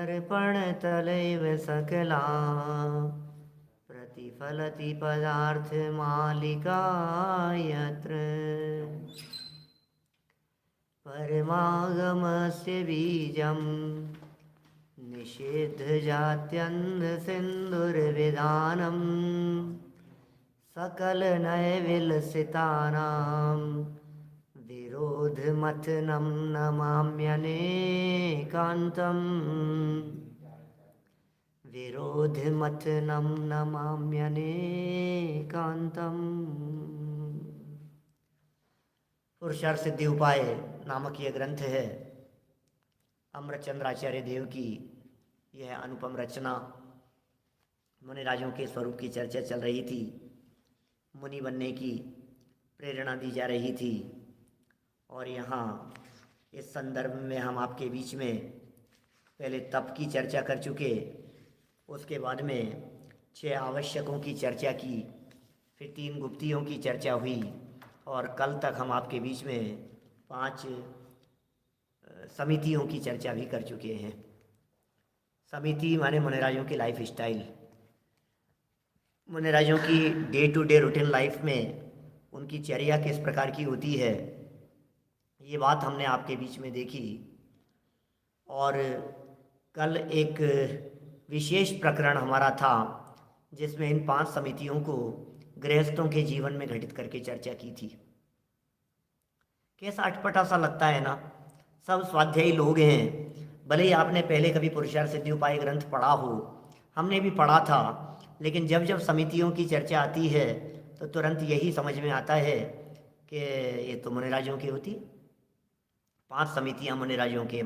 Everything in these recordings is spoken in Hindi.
दर्पणतलैव सकला प्रतिफलति पदार्थमालिका यत्र परमागमस्य बीजं निषिद्धजात्यन्धसिन्धुर्विधानं सकलनयविलसितानां विरोधमथनं नमाम्यनेकान्तम् विरोधमथनं नमाम्यनेकान्तम्। पुरुषार्थ सिद्धि उपाय नामक यह ग्रंथ है अमृतचंद्राचार्य देव की। यह अनुपम रचना। मुनिराजों के स्वरूप की चर्चा चल रही थी, मुनि बनने की प्रेरणा दी जा रही थी, और यहाँ इस संदर्भ में हम आपके बीच में पहले तप की चर्चा कर चुके, उसके बाद में 6 आवश्यकों की चर्चा की, फिर 3 गुप्तियों की चर्चा हुई, और कल तक हम आपके बीच में 5 समितियों की चर्चा भी कर चुके हैं। समिति माने मुनिराजों की लाइफ स्टाइल, मुनिराजों की day to day routine life में उनकी चर्या किस प्रकार की होती है, ये बात हमने आपके बीच में देखी। और कल एक विशेष प्रकरण हमारा था जिसमें इन 5 समितियों को गृहस्थों के जीवन में घटित करके चर्चा की थी। कैसा अटपटा सा लगता है ना, सब स्वाध्यायी लोग हैं, भले ही आपने पहले कभी पुरुषार्थ सिद्धि उपाय ग्रंथ पढ़ा हो, हमने भी पढ़ा था, लेकिन जब जब समितियों की चर्चा आती है तो तुरंत यही समझ में आता है कि ये तो मुनिराजों की होती। 5 समितियाँ मुनिराजों के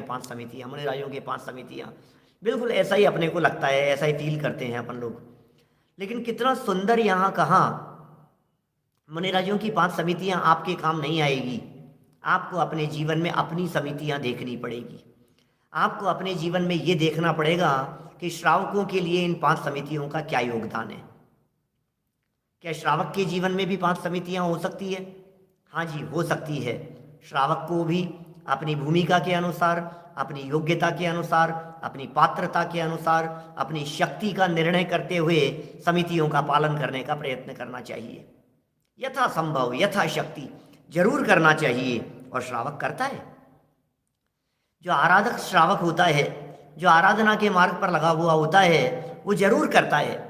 5 समितियाँ, मुनिराजों के 5 समितियाँ, बिल्कुल ऐसा ही अपने को लगता है, ऐसा ही फील करते हैं अपन लोग। लेकिन कितना सुंदर यहाँ कहा, मुनिराजों की 5 समितियाँ आपके काम नहीं आएगी। आपको अपने जीवन में अपनी समितियाँ देखनी पड़ेगी। आपको अपने जीवन में ये देखना पड़ेगा कि श्रावकों के लिए इन 5 समितियों का क्या योगदान है। क्या श्रावक के जीवन में भी 5 समितियाँ हो सकती है? हाँ जी, हो सकती है। श्रावक को भी अपनी भूमिका के अनुसार, अपनी योग्यता के अनुसार, अपनी पात्रता के अनुसार, अपनी शक्ति का निर्णय करते हुए समितियों का पालन करने का प्रयत्न करना चाहिए। यथासंभव, यथाशक्ति जरूर करना चाहिए, और श्रावक करता है। जो आराधक श्रावक होता है, जो आराधना के मार्ग पर लगा हुआ होता है, वो जरूर करता है।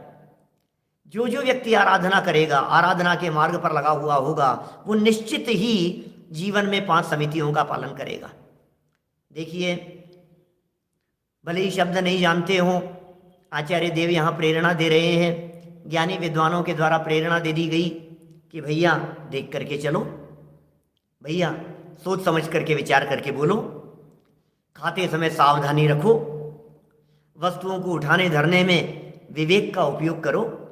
जो जो व्यक्ति आराधना करेगा, आराधना के मार्ग पर लगा हुआ होगा, वो निश्चित ही जीवन में 5 समितियों का पालन करेगा। देखिए, भले ही शब्द नहीं जानते हो, आचार्य देव यहाँ प्रेरणा दे रहे हैं, ज्ञानी विद्वानों के द्वारा प्रेरणा दे दी गई कि भैया देख करके चलो, भैया सोच समझ करके विचार करके बोलो, खाते समय सावधानी रखो, वस्तुओं को उठाने धरने में विवेक का उपयोग करो,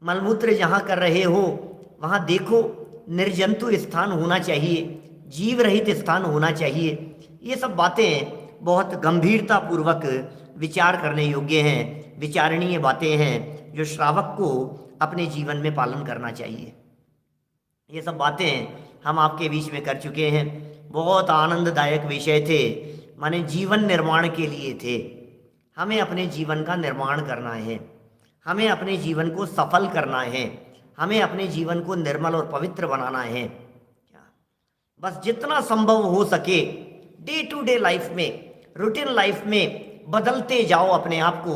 मलमूत्र जहाँ कर रहे हो वहाँ देखो, निर्जंतु स्थान होना चाहिए, जीव रहित स्थान होना चाहिए। ये सब बातें बहुत गंभीरता पूर्वक विचार करने योग्य हैं, विचारणीय बातें हैं, जो श्रावक को अपने जीवन में पालन करना चाहिए। ये सब बातें हम आपके बीच में कर चुके हैं। बहुत आनंददायक विषय थे, माने जीवन निर्माण के लिए थे। हमें अपने जीवन का निर्माण करना है, हमें अपने जीवन को सफल करना है, हमें अपने जीवन को निर्मल और पवित्र बनाना है। बस जितना संभव हो सके डे टू डे लाइफ में, रूटीन लाइफ में बदलते जाओ, अपने आप को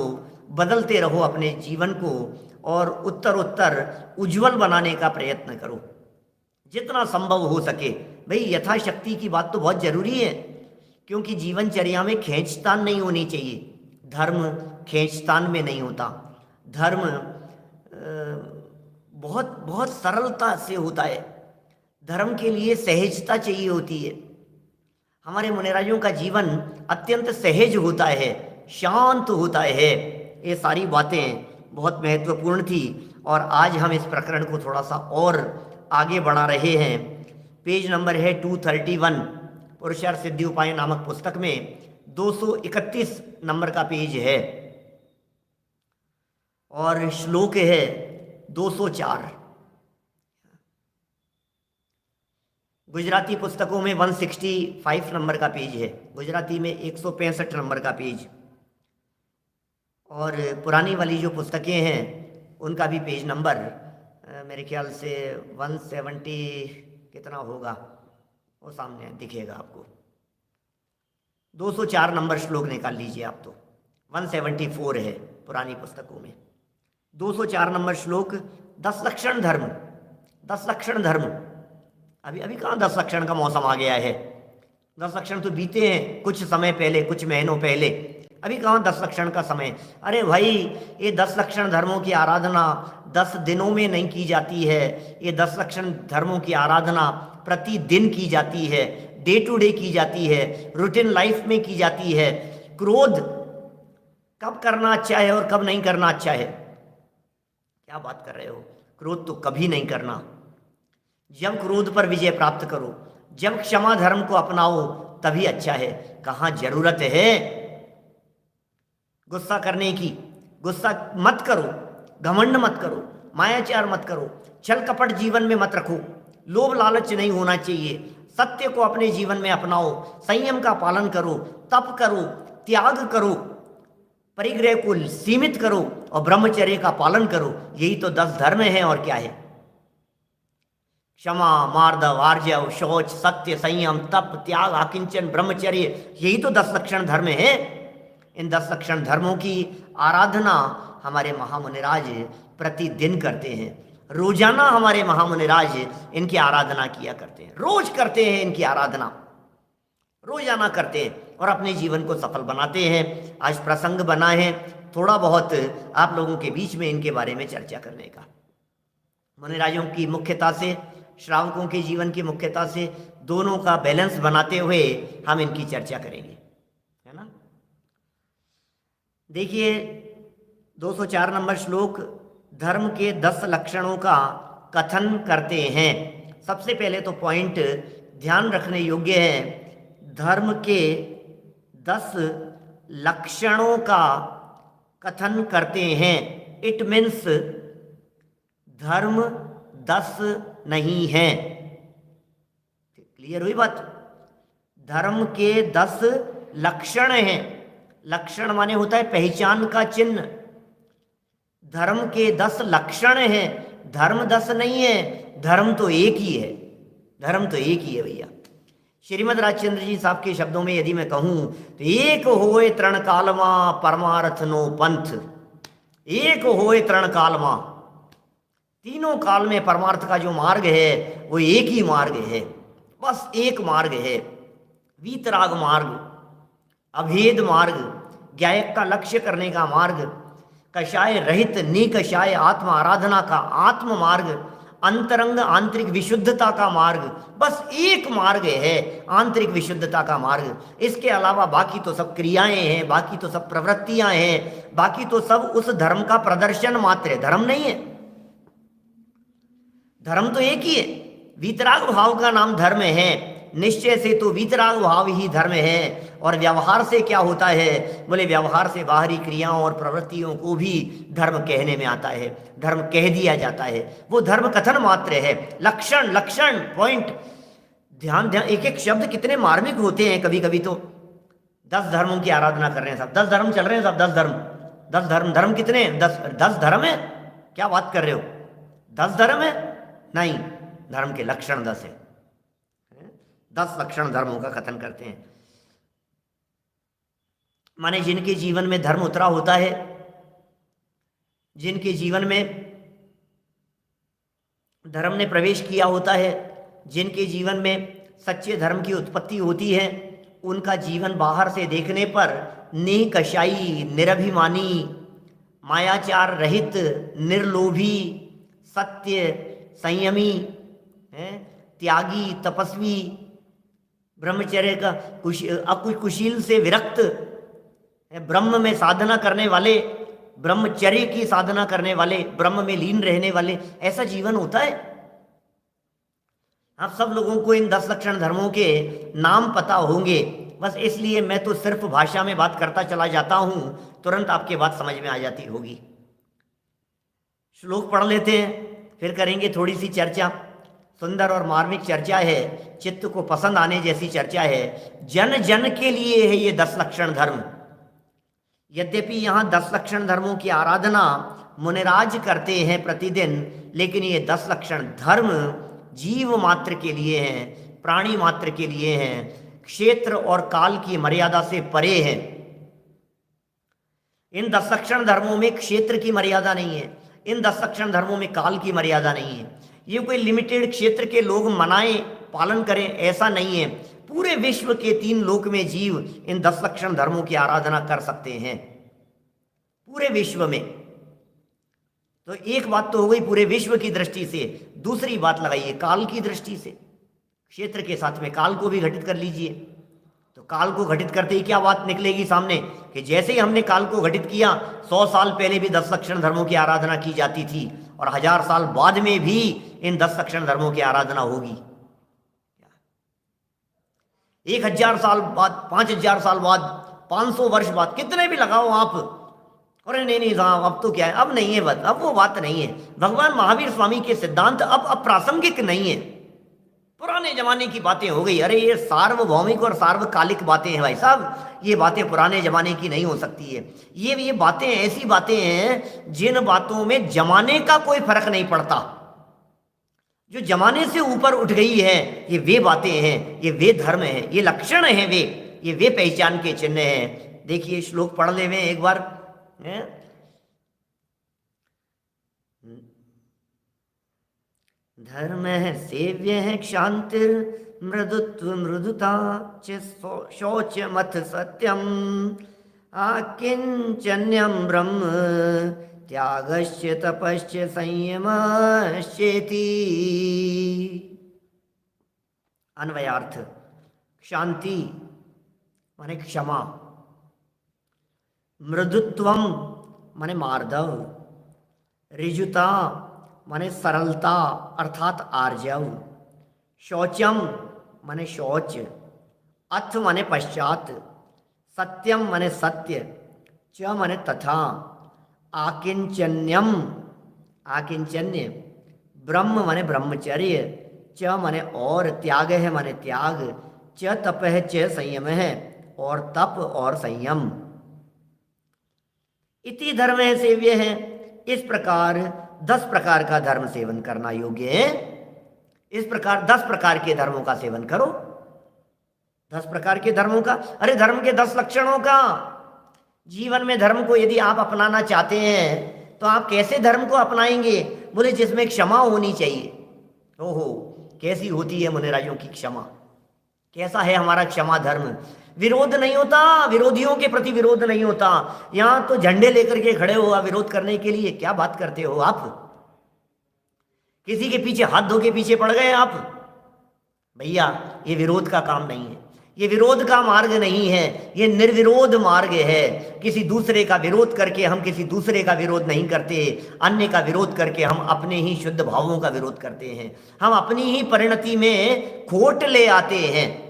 बदलते रहो, अपने जीवन को, और उत्तर उत्तर उज्जवल बनाने का प्रयत्न करो जितना संभव हो सके। भाई यथाशक्ति की बात तो बहुत जरूरी है, क्योंकि जीवनचर्या में खींचतान नहीं होनी चाहिए। धर्म खींचतान में नहीं होता, धर्म बहुत बहुत सरलता से होता है। धर्म के लिए सहजता चाहिए होती है। हमारे मुनिराजों का जीवन अत्यंत सहज होता है, शांत होता है। ये सारी बातें बहुत महत्वपूर्ण थी, और आज हम इस प्रकरण को थोड़ा सा और आगे बढ़ा रहे हैं। पेज नंबर है 231, पुरुषार्थ सिद्धि उपाय नामक पुस्तक में 231 नंबर का पेज है, और श्लोक है 204। गुजराती पुस्तकों में 165 नंबर का पेज है, गुजराती में 165 नंबर का पेज। और पुरानी वाली जो पुस्तकें हैं उनका भी पेज नंबर मेरे ख्याल से 170 कितना होगा वो सामने दिखेगा आपको। 204 नंबर श्लोक निकाल लीजिए आप, तो 174 है पुरानी पुस्तकों में। 204 नंबर श्लोक 10 लक्षण धर्म। 10 लक्षण धर्म, अभी अभी कहाँ 10 लक्षण का मौसम आ गया है। 10 लक्षण तो बीते हैं कुछ समय पहले, कुछ महीनों पहले, अभी कहाँ 10 लक्षण का समय। अरे भाई, ये 10 लक्षण धर्मों की आराधना 10 दिनों में नहीं की जाती है। ये 10 लक्षण धर्मों की आराधना प्रतिदिन की जाती है, डे टू डे की जाती है, रूटीन लाइफ में की जाती है। क्रोध कब करना अच्छा है और कब नहीं करना अच्छा है, क्या बात कर रहे हो। क्रोध तो कभी नहीं करना। जब क्रोध पर विजय प्राप्त करो, जब क्षमा धर्म को अपनाओ तभी अच्छा है। कहाँ जरूरत है गुस्सा करने की। गुस्सा मत करो, घमंड मत करो, मायाचार मत करो, छल कपट जीवन में मत रखो, लोभ लालच नहीं होना चाहिए। सत्य को अपने जीवन में अपनाओ, संयम का पालन करो, तप करो, त्याग करो, परिग्रह को सीमित करो और ब्रह्मचर्य का पालन करो। यही तो 10 धर्म हैं और क्या है। क्षमा, मार्दव, आर्जव, शौच, सत्य, संयम, तप, त्याग, आकिंचन, ब्रह्मचर्य, यही तो 10 लक्षण धर्म है। इन 10 लक्षण धर्मों की आराधना हमारे महामुनिराज प्रतिदिन करते हैं। रोजाना हमारे महामुनिराज इनकी आराधना किया करते हैं, रोज करते हैं इनकी आराधना, रोजाना करते हैं और अपने जीवन को सफल बनाते हैं। आज प्रसंग बना है थोड़ा बहुत आप लोगों के बीच में इनके बारे में चर्चा करने का। मुनिराजों की मुख्यता से, श्रावकों के जीवन की मुख्यता से, दोनों का बैलेंस बनाते हुए हम इनकी चर्चा करेंगे, है ना। देखिए 204 नंबर श्लोक धर्म के 10 लक्षणों का कथन करते हैं। सबसे पहले तो पॉइंट ध्यान रखने योग्य है, धर्म के 10 लक्षणों का कथन करते हैं। इट मीन्स धर्म 10 नहीं है। क्लियर हुई बात। धर्म के 10 लक्षण हैं। लक्षण माने होता है पहचान का चिन्ह। धर्म के 10 लक्षण हैं, धर्म 10 नहीं है। धर्म तो एक ही है, धर्म तो एक ही है भैया। श्रीमद राजचंद्र जी साहब के शब्दों में यदि मैं कहूं तो एक होए तृण कालमा परमार्थ नो पंथ। एक होए तृण कालमा, तीनों काल में परमार्थ का जो मार्ग है वो एक ही मार्ग है, बस एक मार्ग है। वीतराग मार्ग, अभेद मार्ग, ज्ञायक का लक्ष्य करने का मार्ग, कषाय रहित निकषाय आत्म आराधना का आत्म मार्ग, अंतरंग आंतरिक विशुद्धता का मार्ग, बस एक मार्ग है, आंतरिक विशुद्धता का मार्ग। इसके अलावा बाकी तो सब क्रियाएं हैं, बाकी तो सब प्रवृत्तियां हैं, बाकी तो सब उस धर्म का प्रदर्शन मात्र है, धर्म नहीं है। धर्म तो एक ही है। वीतराग भाव का नाम धर्म है। निश्चय से तो वीतराग भाव ही धर्म है। और व्यवहार से क्या होता है, बोले व्यवहार से बाहरी क्रियाओं और प्रवृत्तियों को भी धर्म कहने में आता है, धर्म कह दिया जाता है। वो धर्म कथन मात्र है। लक्षण, लक्षण पॉइंट, ध्यान ध्यान, एक एक शब्द कितने मार्मिक होते हैं। कभी कभी तो 10 धर्मों की आराधना कर रहे हैं सब, 10 धर्म चल रहे हैं सब, 10 धर्म, 10 धर्म। धर्म कितने हैं? 10 धर्म है, क्या बात कर रहे हो? 10 धर्म है? नहीं, धर्म के लक्षण 10 है। 10 लक्षण धर्मों का कथन करते हैं। माने जिनके जीवन में धर्म उतरा होता है, जिनके जीवन में धर्म ने प्रवेश किया होता है, जिनके जीवन में सच्चे धर्म की उत्पत्ति होती है, उनका जीवन बाहर से देखने पर निकषाई, निरभिमानी, मायाचार रहित, निर्लोभी, सत्य, संयमी, त्यागी, तपस्वी, ब्रह्मचर्य का कुशील से विरक्त, ब्रह्म में साधना करने वाले, ब्रह्मचर्य की साधना करने वाले, ब्रह्म में लीन रहने वाले, ऐसा जीवन होता है। आप सब लोगों को इन 10 लक्षण धर्मों के नाम पता होंगे, बस इसलिए मैं तो सिर्फ भाषा में बात करता चला जाता हूं, तुरंत आपके बात समझ में आ जाती होगी। श्लोक पढ़ लेते हैं, फिर करेंगे थोड़ी सी चर्चा। सुंदर और मार्मिक चर्चा है, चित्त को पसंद आने जैसी चर्चा है। जन जन के लिए है ये 10 लक्षण धर्म। यद्यपि यहाँ 10 लक्षण धर्मों की आराधना मुनिराज करते हैं प्रतिदिन, लेकिन ये 10 लक्षण धर्म जीव मात्र के लिए हैं, प्राणी मात्र के लिए हैं, क्षेत्र और काल की मर्यादा से परे हैं। इन 10 लक्षण धर्मों में क्षेत्र की मर्यादा नहीं है, इन 10 लक्षण धर्मों में काल की मर्यादा नहीं है। ये कोई लिमिटेड क्षेत्र के लोग मनाएं, पालन करें, ऐसा नहीं है। पूरे विश्व के 3 लोक में जीव इन 10 लक्षण धर्मों की आराधना कर सकते हैं, पूरे विश्व में। तो एक बात तो हो गई पूरे विश्व की दृष्टि से, दूसरी बात लगाइए काल की दृष्टि से। क्षेत्र के साथ में काल को भी घटित कर लीजिए, तो काल को घटित करते ही क्या बात निकलेगी सामने कि जैसे ही हमने काल को घटित किया, 100 साल पहले भी 10 लक्षण धर्मों की आराधना की जाती थी और 1000 साल बाद में भी इन 10 लक्षण धर्मों की आराधना होगी। 1000 साल बाद, 5000 साल बाद, 500 वर्ष बाद, कितने भी लगाओ आप। अरे नहीं साहब अब तो क्या है, अब नहीं है बात, अब वो बात नहीं है। भगवान महावीर स्वामी के सिद्धांत अब अप्रासंगिक नहीं है, पुराने जमाने की बातें हो गई। अरे ये सार्वभौमिक और सार्वकालिक बातें हैं भाई साहब, ये बातें पुराने जमाने की नहीं हो सकती है। ये बातें ऐसी बातें हैं जिन बातों में जमाने का कोई फर्क नहीं पड़ता, जो जमाने से ऊपर उठ गई है। ये वे बातें हैं, ये वे धर्म हैं, ये लक्षण हैं, ये वे पहचान के चिन्ह हैं। देखिए श्लोक पढ़ ले एक बार है? धर्म है सेव्य है क्षांतिर मृदुत्व मृदुता च शौच मथ सत्यम आकिंचन्यम ब्रह्म त्यागश्च तपश्च संयमश्चेति। अन्वयार्थ, शांति माने क्षमा, मृदुत्वम माने मार्दव, ऋजुता माने सरलता अर्थात आर्जव, शौचम माने शौच, अथ माने पश्चात, सत्यम माने सत्य, च माने तथा, आकिंचन्यम आकिंचन्य, ब्रह्म माने ब्रह्मचर्य, च माने और, त्याग है माने त्याग, च तप है च संयम है, और तप और संयम। इति धर्म है सेव्य है। इस प्रकार 10 प्रकार का धर्म सेवन करना योग्य है। इस प्रकार 10 प्रकार के धर्मों का सेवन करो। 10 प्रकार के धर्मों का, अरे धर्म के 10 लक्षणों का। जीवन में धर्म को यदि आप अपनाना चाहते हैं तो आप कैसे धर्म को अपनाएंगे? बोले जिसमें क्षमा होनी चाहिए। ओहो, कैसी होती है मुनिराजों की क्षमा? कैसा है हमारा क्षमा धर्म? विरोध नहीं होता, विरोधियों के प्रति विरोध नहीं होता। यहां तो झंडे लेकर के खड़े हो विरोध करने के लिए। क्या बात करते हो आप? किसी के पीछे हाथ धो के पीछे पड़ गए आप? भैया ये विरोध का काम नहीं है, ये विरोध का मार्ग नहीं है, ये निर्विरोध मार्ग है। किसी दूसरे का विरोध करके हम किसी दूसरे का विरोध नहीं करते। अन्य का विरोध करके हम अपने ही शुद्ध भावों का विरोध करते हैं। हम अपनी ही परिणति में खोट ले आते हैं।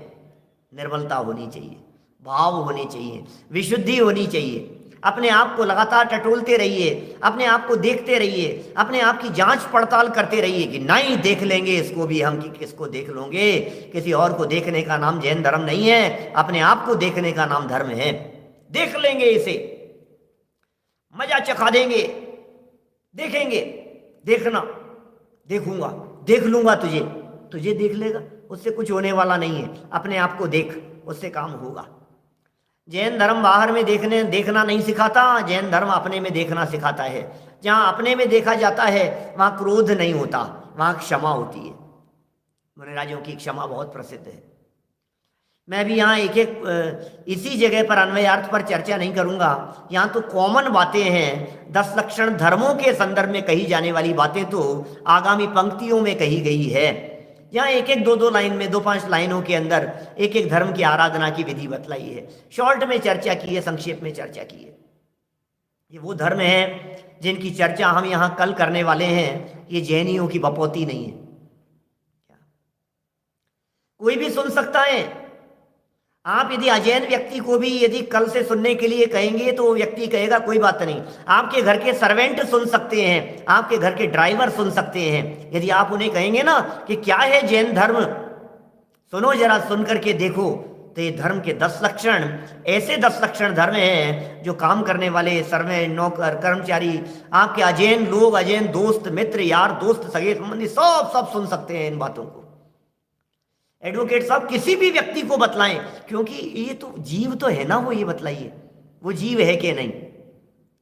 निर्मलता होनी चाहिए, भाव होने चाहिए, विशुद्धि होनी चाहिए। अपने आप को लगातार टटोलते रहिए, अपने आप को देखते रहिए, अपने आप की जांच पड़ताल करते रहिए कि नहीं देख लेंगे इसको भी हम, कि किसको देख लोगे। किसी और को देखने का नाम जैन धर्म नहीं है, अपने आप को देखने का नाम धर्म है। देख लेंगे इसे, मजा चखा देंगे, देखेंगे, देखना, देखूंगा, देख लूंगा तुझे, तुझे देख लेगा, उससे कुछ होने वाला नहीं है। अपने आप को देख, उससे काम होगा। जैन धर्म बाहर में देखना नहीं सिखाता, जैन धर्म अपने में देखना सिखाता है। जहाँ अपने में देखा जाता है वहाँ क्रोध नहीं होता, वहाँ क्षमा होती है। मुनिराजों की क्षमा बहुत प्रसिद्ध है। मैं भी यहाँ एक एक इसी जगह पर अन्वयार्थ पर चर्चा नहीं करूँगा। यहाँ तो कॉमन बातें हैं। 10 लक्षण धर्मों के संदर्भ में कही जाने वाली बातें तो आगामी पंक्तियों में कही गई है। यहाँ एक एक 2-2 लाइन में, 2-5 लाइनों के अंदर एक एक धर्म की आराधना की विधि बतलाई है। शॉर्ट में चर्चा की है, संक्षेप में चर्चा की है। ये वो धर्म है जिनकी चर्चा हम यहाँ कल करने वाले हैं। ये जैनियों की बपौती नहीं है, कोई भी सुन सकता है। आप यदि अजैन व्यक्ति को भी यदि कल से सुनने के लिए कहेंगे तो वो व्यक्ति कहेगा कोई बात नहीं। आपके घर के सर्वेंट सुन सकते हैं, आपके घर के ड्राइवर सुन सकते हैं। यदि आप उन्हें कहेंगे ना कि क्या है जैन धर्म, सुनो जरा, सुन करके देखो, तो ये धर्म के 10 लक्षण, ऐसे 10 लक्षण धर्म हैं जो काम करने वाले, सर्वे, नौकर, कर्मचारी, आपके अजैन लोग, अजैन दोस्त, मित्र, यार, दोस्त, सगे संबंधी सब सुन सकते हैं इन बातों को। एडवोकेट साहब किसी भी व्यक्ति को बतलाएं, क्योंकि ये तो जीव तो है ना, वो ये बतलाइए वो जीव है कि नहीं।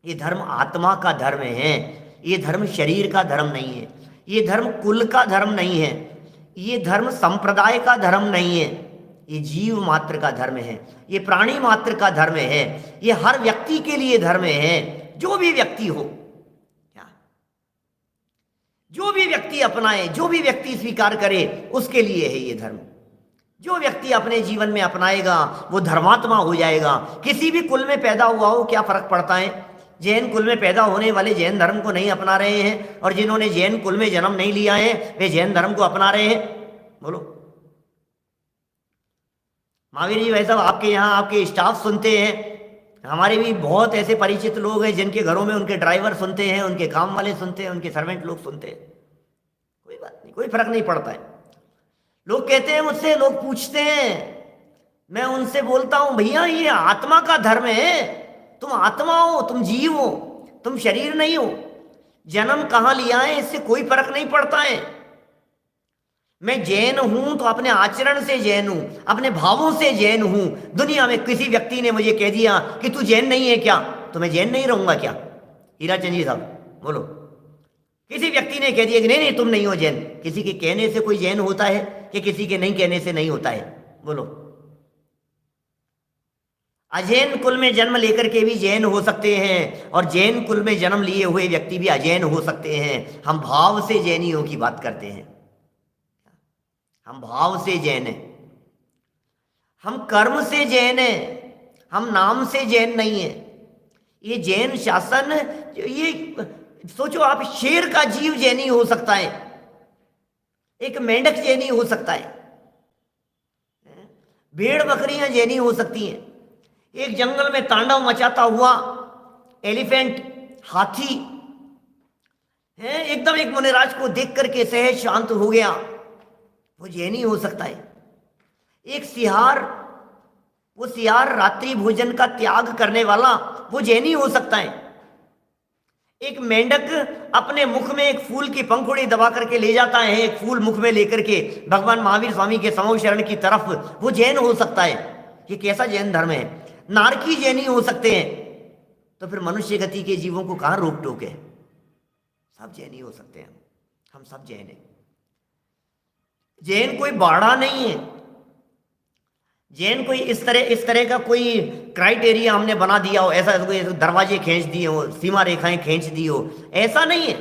ये धर्म आत्मा का धर्म है, ये धर्म शरीर का धर्म नहीं है, ये धर्म कुल का धर्म नहीं है, ये धर्म संप्रदाय का धर्म नहीं है, ये जीव मात्र का धर्म है, ये प्राणी मात्र का धर्म है, ये हर व्यक्ति के लिए धर्म है। जो भी व्यक्ति हो, जो भी व्यक्ति अपनाए, जो भी व्यक्ति स्वीकार करे, उसके लिए है ये धर्म। जो व्यक्ति अपने जीवन में अपनाएगा वो धर्मात्मा हो जाएगा। किसी भी कुल में पैदा हुआ हो, क्या फर्क पड़ता है। जैन कुल में पैदा होने वाले जैन धर्म को नहीं अपना रहे हैं, और जिन्होंने जैन कुल में जन्म नहीं लिया है वे जैन धर्म को अपना रहे हैं। बोलो महावीर जी, भाई साहब आपके यहाँ आपके स्टाफ सुनते हैं, हमारे भी बहुत ऐसे परिचित लोग हैं जिनके घरों में उनके ड्राइवर सुनते हैं, उनके काम वाले सुनते हैं, उनके सर्वेंट लोग सुनते हैं। कोई बात नहीं, कोई फर्क नहीं पड़ता है। लोग कहते हैं मुझसे, लोग पूछते हैं, मैं उनसे बोलता हूं भैया ये आत्मा का धर्म है, तुम आत्मा हो, तुम जीव हो, तुम शरीर नहीं हो। जन्म कहां लिया है इससे कोई फर्क नहीं पड़ता है। मैं जैन हूं तो अपने आचरण से जैन हूं, अपने भावों से जैन हूं। दुनिया में किसी व्यक्ति ने मुझे कह दिया कि तू जैन नहीं है क्या, तो मैं जैन नहीं रहूंगा क्या। हीराचंद जी साहब बोलो, किसी व्यक्ति ने कह दिया कि नहीं नहीं तुम नहीं हो जैन, किसी के कहने से कोई जैन होता है कि किसी के नहीं कहने से नहीं होता है। बोलो, अजैन कुल में जन्म लेकर के भी जैन हो सकते हैं, और जैन कुल में जन्म लिए हुए व्यक्ति भी अजैन हो सकते हैं। हम भाव से जैनियों की बात करते हैं, हम भाव से जैन हैं, हम कर्म से जैन हैं, हम नाम से जैन नहीं है। ये जैन शासन, ये सोचो आप, शेर का जीव जैनी हो सकता है, एक मेंढक जैनी हो सकता है, भेड़ बकरियां जैनी हो सकती हैं, एक जंगल में तांडव मचाता हुआ एलिफेंट, हाथी है, एकदम एक मुनिराज को देख करके सहज शांत हो गया, वो जैनी हो सकता है। एक सियार, वो सियार रात्रि भोजन का त्याग करने वाला, वो जैनी हो सकता है। एक मेंढक अपने मुख में एक फूल की पंखुड़ी दबा करके ले जाता है, एक फूल मुख में लेकर के भगवान महावीर स्वामी के समो शरण की तरफ, वो जैन हो सकता है। ये कैसा जैन धर्म है। नारकी जैनी हो सकते हैं, तो फिर मनुष्य गति के जीवों को कहां रोक टोक है। सब जैनी हो सकते हैं, हम सब जैन हैं। जैन कोई बाड़ा नहीं है, जैन कोई इस तरह का कोई क्राइटेरिया हमने बना दिया हो, ऐसा कोई दरवाजे खींच दिए हो, सीमा रेखाएं खींच दी हो, ऐसा नहीं है।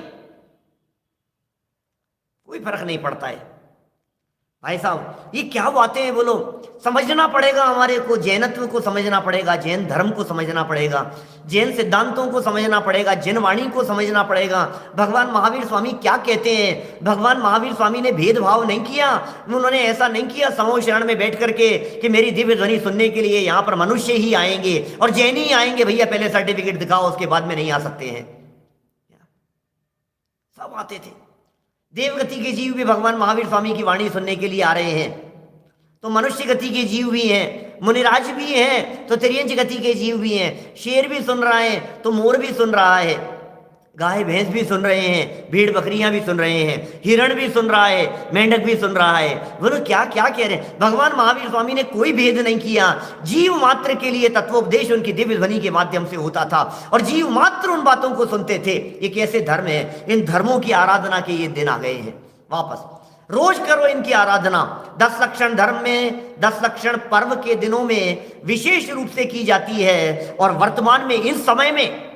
कोई फर्क नहीं पड़ता है। भाई साहब ये क्या बातें हैं, बोलो। समझना पड़ेगा, हमारे को जैनत्व को समझना पड़ेगा, जैन धर्म को समझना पड़ेगा, जैन सिद्धांतों को समझना पड़ेगा, जैन वाणी को समझना पड़ेगा। भगवान महावीर स्वामी क्या कहते हैं। भगवान महावीर स्वामी ने भेदभाव नहीं किया, उन्होंने ऐसा नहीं किया समूह शरण में बैठ करके कि मेरी दिव्य ध्वनि सुनने के लिए यहाँ पर मनुष्य ही आएंगे और जैन ही आएंगे, भैया पहले सर्टिफिकेट दिखाओ उसके बाद में नहीं आ सकते हैं। सब आते थे। देवगति के जीव भी भगवान महावीर स्वामी की वाणी सुनने के लिए आ रहे हैं, तो मनुष्य गति के जीव भी हैं, मुनिराज भी हैं, तो त्रियंच गति के जीव भी हैं। शेर भी सुन रहा है तो मोर भी सुन रहा है, गाय भैंस भी सुन रहे हैं, भेड़ बकरियां भी सुन रहे हैं, हिरण भी सुन रहा है, मेंढक भी सुन रहा है। बोलो क्या क्या कह रहे हैं। भगवान महावीर स्वामी ने कोई भेद नहीं किया। जीव मात्र के लिए तत्वोपदेश उनकी दिव्य ध्वनि के माध्यम से होता था और जीव मात्र उन बातों को सुनते थे। ये कैसे धर्म है। इन धर्मों की आराधना के ये दिन आ गए हैं। वापस रोज करो इनकी आराधना। 10 लक्षण धर्म में 10 लक्षण पर्व के दिनों में विशेष रूप से की जाती है, और वर्तमान में इस समय में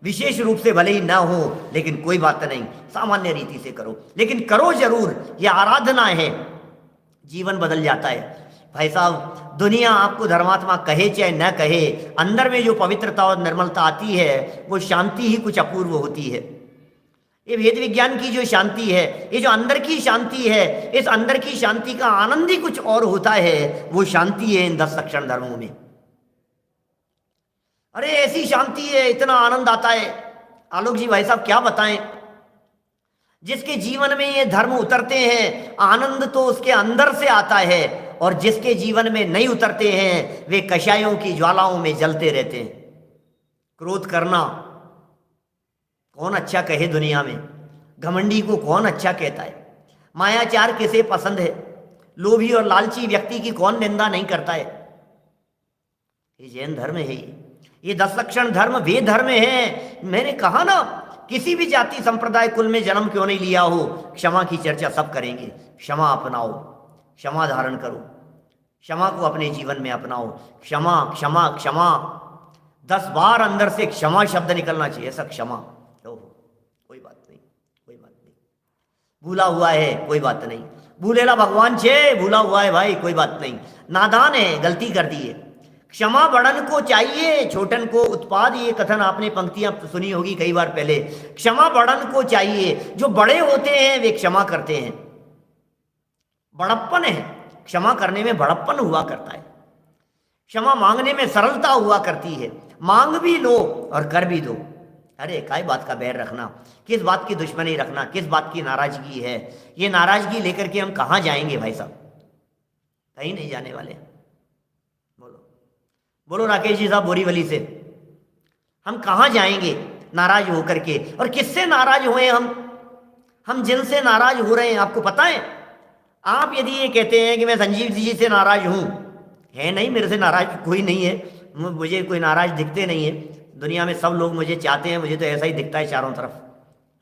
विशेष रूप से भले ही ना हो, लेकिन कोई बात नहीं, सामान्य रीति से करो, लेकिन करो जरूर। यह आराधना है, जीवन बदल जाता है। भाई साहब दुनिया आपको धर्मात्मा कहे चाहे न कहे, अंदर में जो पवित्रता और निर्मलता आती है वो शांति ही कुछ अपूर्व होती है। ये वेद विज्ञान की जो शांति है, ये जो अंदर की शांति है, इस अंदर की शांति का आनंद ही कुछ और होता है। वो शांति है इन 10 लक्षण धर्मों में। अरे ऐसी शांति है, इतना आनंद आता है। आलोक जी भाई साहब क्या बताएं। जिसके जीवन में ये धर्म उतरते हैं, आनंद तो उसके अंदर से आता है और जिसके जीवन में नहीं उतरते हैं वे कषायों की ज्वालाओं में जलते रहते हैं। क्रोध करना कौन अच्छा कहे दुनिया में, घमंडी को कौन अच्छा कहता है, मायाचार किसे पसंद है, लोभी और लालची व्यक्ति की कौन निंदा नहीं करता है। ये जैन धर्म है, ये 10 लक्षण धर्म वे धर्म है। मैंने कहा ना, किसी भी जाति संप्रदाय कुल में जन्म क्यों नहीं लिया हो, क्षमा की चर्चा सब करेंगे। क्षमा अपनाओ, क्षमा धारण करो, क्षमा को अपने जीवन में अपनाओ। क्षमा क्षमा क्षमा 10 बार अंदर से क्षमा शब्द निकलना चाहिए। ऐसा क्षमा तो कोई बात नहीं, कोई बात नहीं। भूला हुआ है कोई बात नहीं, भूलेला भगवान छे, भूला हुआ है भाई कोई बात नहीं। नादान है, गलती कर दी है। क्षमा बड़न को चाहिए, छोटन को उत्पाद। ये कथन आपने पंक्तियां सुनी होगी कई बार पहले। क्षमा बड़न को चाहिए, जो बड़े होते हैं वे क्षमा करते हैं। बड़प्पन है, क्षमा करने में बड़प्पन हुआ करता है। क्षमा मांगने में सरलता हुआ करती है। मांग भी लो और कर भी दो। अरे काय बात का बैर रखना, किस बात की दुश्मनी रखना, किस बात की नाराजगी है। ये नाराजगी लेकर के हम कहाँ जाएंगे भाई साहब, कहीं नहीं जाने वाले। बोलो राकेश जी साहब बोरीवली से, हम कहाँ जाएंगे नाराज होकर के। और किससे नाराज हुए हम जिनसे नाराज हो रहे हैं आपको पता है। आप यदि ये कहते हैं कि मैं संजीव जी से नाराज हूं, है नहीं, मेरे से नाराज कोई नहीं है, मुझे कोई नाराज दिखते नहीं है। दुनिया में सब लोग मुझे चाहते हैं, मुझे तो ऐसा ही दिखता है चारों तरफ।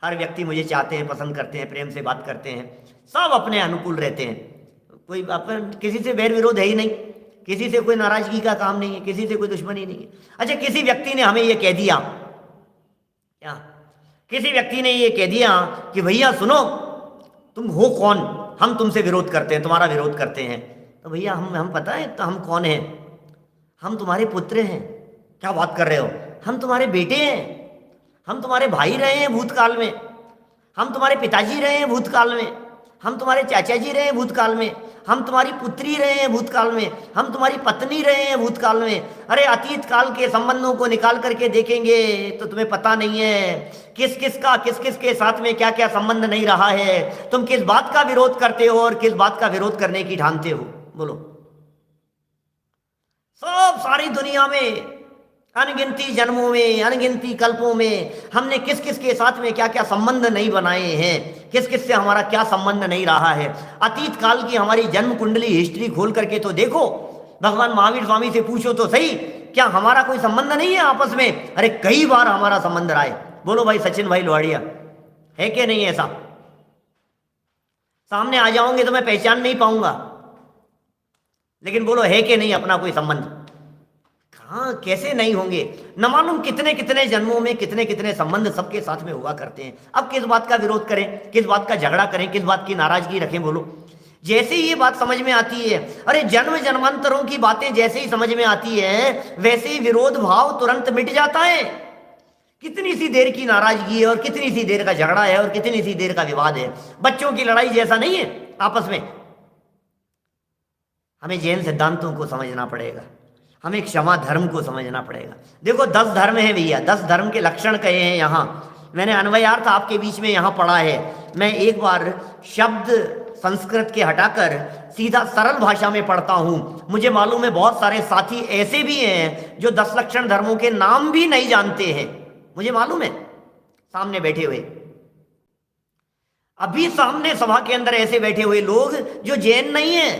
हर व्यक्ति मुझे चाहते हैं, पसंद करते हैं, प्रेम से बात करते हैं, सब अपने अनुकूल रहते हैं। कोई अपन किसी से बैर विरोध है ही नहीं, किसी से कोई नाराजगी का काम नहीं है, किसी से कोई दुश्मनी नहीं है। अच्छा, किसी व्यक्ति ने हमें ये कह दिया, क्या किसी व्यक्ति ने ये कह दिया कि भैया सुनो, तुम हो कौन, हम तुमसे विरोध करते हैं, तुम्हारा विरोध करते हैं। तो भैया हम पता है तो हम कौन हैं, हम तुम्हारे पुत्र हैं। क्या बात कर रहे हो, हम तुम्हारे बेटे हैं, हम तुम्हारे भाई रहे हैं भूतकाल में, हम तुम्हारे पिताजी रहे हैं भूतकाल में, हम तुम्हारे चाचा जी रहे हैं भूतकाल में, हम तुम्हारी पुत्री रहे हैं भूतकाल में, हम तुम्हारी पत्नी रहे हैं भूतकाल में। अरे अतीत काल के संबंधों को निकाल करके देखेंगे तो तुम्हें पता नहीं है किस किस के साथ में क्या क्या संबंध नहीं रहा है। तुम किस बात का विरोध करते हो और किस बात का विरोध करने की ठानते हो, बोलो। सब सारी दुनिया में अनगिनती जन्मों में, अनगिनती कल्पों में हमने किस किस के साथ में क्या क्या संबंध नहीं बनाए हैं, किस किस से हमारा क्या संबंध नहीं रहा है। अतीत काल की हमारी जन्म कुंडली हिस्ट्री खोल करके तो देखो, भगवान महावीर स्वामी से पूछो तो सही, क्या हमारा कोई संबंध नहीं है आपस में। अरे कई बार हमारा संबंध रहा है। बोलो भाई सचिन भाई लोहाड़िया, है कि नहीं ऐसा। सामने आ जाओगे तो मैं पहचान नहीं पाऊंगा, लेकिन बोलो है कि नहीं अपना कोई संबंध। हाँ, कैसे नहीं होंगे, न मालूम कितने कितने जन्मों में कितने कितने संबंध सबके साथ में हुआ करते हैं। अब किस बात का विरोध करें, किस बात का झगड़ा करें, किस बात की नाराजगी रखें, बोलो। जैसे ही ये बात समझ में आती है, अरे जन्म जन्मांतरों की बातें जैसे ही समझ में आती है, वैसे ही विरोध भाव तुरंत मिट जाता है। कितनी सी देर की नाराजगी है और कितनी सी देर का झगड़ा है और कितनी सी देर का विवाद है। बच्चों की लड़ाई जैसा नहीं है आपस में। हमें जैन सिद्धांतों को समझना पड़ेगा, हमें क्षमा धर्म को समझना पड़ेगा। देखो 10 धर्म है भैया, 10 धर्म के लक्षण कहे हैं यहाँ। मैंने अन्वयार्थ आपके बीच में यहाँ पढ़ा है। मैं एक बार शब्द संस्कृत के हटाकर सीधा सरल भाषा में पढ़ता हूँ। मुझे मालूम है बहुत सारे साथी ऐसे भी हैं जो 10 लक्षण धर्मों के नाम भी नहीं जानते हैं, मुझे मालूम है। सामने बैठे हुए, अभी सामने सभा के अंदर ऐसे बैठे हुए लोग जो जैन नहीं है,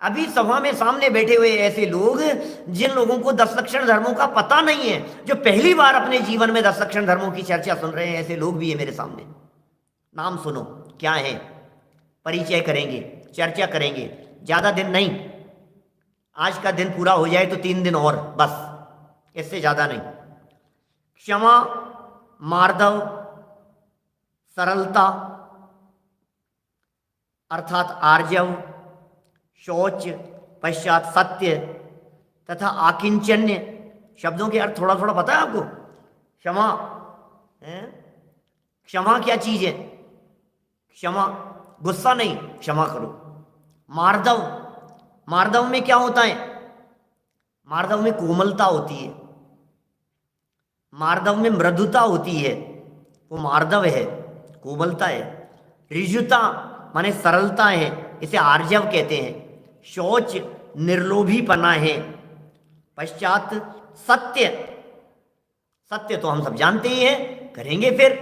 अभी सभा में सामने बैठे हुए ऐसे लोग जिन लोगों को 10 लक्षण धर्मों का पता नहीं है, जो पहली बार अपने जीवन में 10 लक्षण धर्मों की चर्चा सुन रहे हैं, ऐसे लोग भी है मेरे सामने। नाम सुनो क्या है, परिचय करेंगे, चर्चा करेंगे। ज्यादा दिन नहीं, आज का दिन पूरा हो जाए तो 3 दिन और, बस इससे ज्यादा नहीं। क्षमा, मार्दव, सरलता अर्थात आर्जव, शौच, पश्चात सत्य तथा आकिंचन्य। शब्दों के अर्थ थोड़ा थोड़ा पता है आपको। क्षमा है, क्षमा क्या चीज है, क्षमा गुस्सा नहीं, क्षमा करो। मार्दव, मार्दव में क्या होता है, मार्दव में कोमलता होती है, मार्दव में मृदुता होती है, वो मार्दव है, कोमलता है। ऋजुता माने सरलता है, इसे आर्जव कहते हैं। शौच निर्लोभीपना है। पश्चात सत्य, सत्य तो हम सब जानते ही हैं, करेंगे फिर।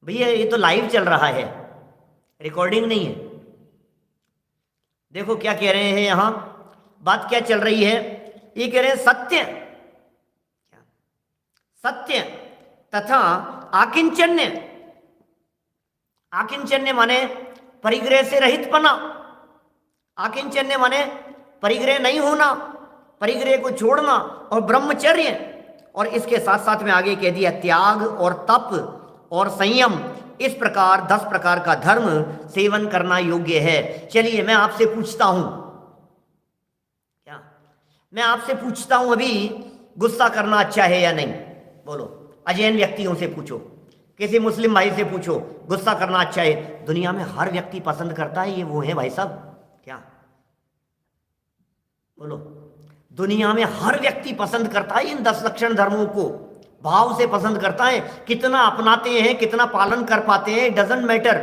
भैया ये तो लाइव चल रहा है, रिकॉर्डिंग नहीं है। देखो क्या कह रहे हैं यहां, बात क्या चल रही है। ये कह रहे हैं सत्य, सत्य तथा आकिंचन्य। आकिंचन्य माने परिग्रह से रहितपना। आकिंचन्य माने परिग्रह नहीं होना, परिग्रह को छोड़ना, और ब्रह्मचर्य। और इसके साथ साथ में आगे कह दिया त्याग और तप और संयम। इस प्रकार 10 प्रकार का धर्म सेवन करना योग्य है। चलिए मैं आपसे पूछता हूं, क्या मैं आपसे पूछता हूं, अभी गुस्सा करना अच्छा है या नहीं? बोलो, अजैन व्यक्तियों से पूछो, किसी मुस्लिम भाई से पूछो, गुस्सा करना अच्छा है? दुनिया में हर व्यक्ति पसंद करता है, ये वो है भाई साहब, क्या बोलो? दुनिया में हर व्यक्ति पसंद करता है इन 10 लक्षण धर्मों को, भाव से पसंद करता है। कितना अपनाते हैं, कितना पालन कर पाते हैं, डजंट मैटर।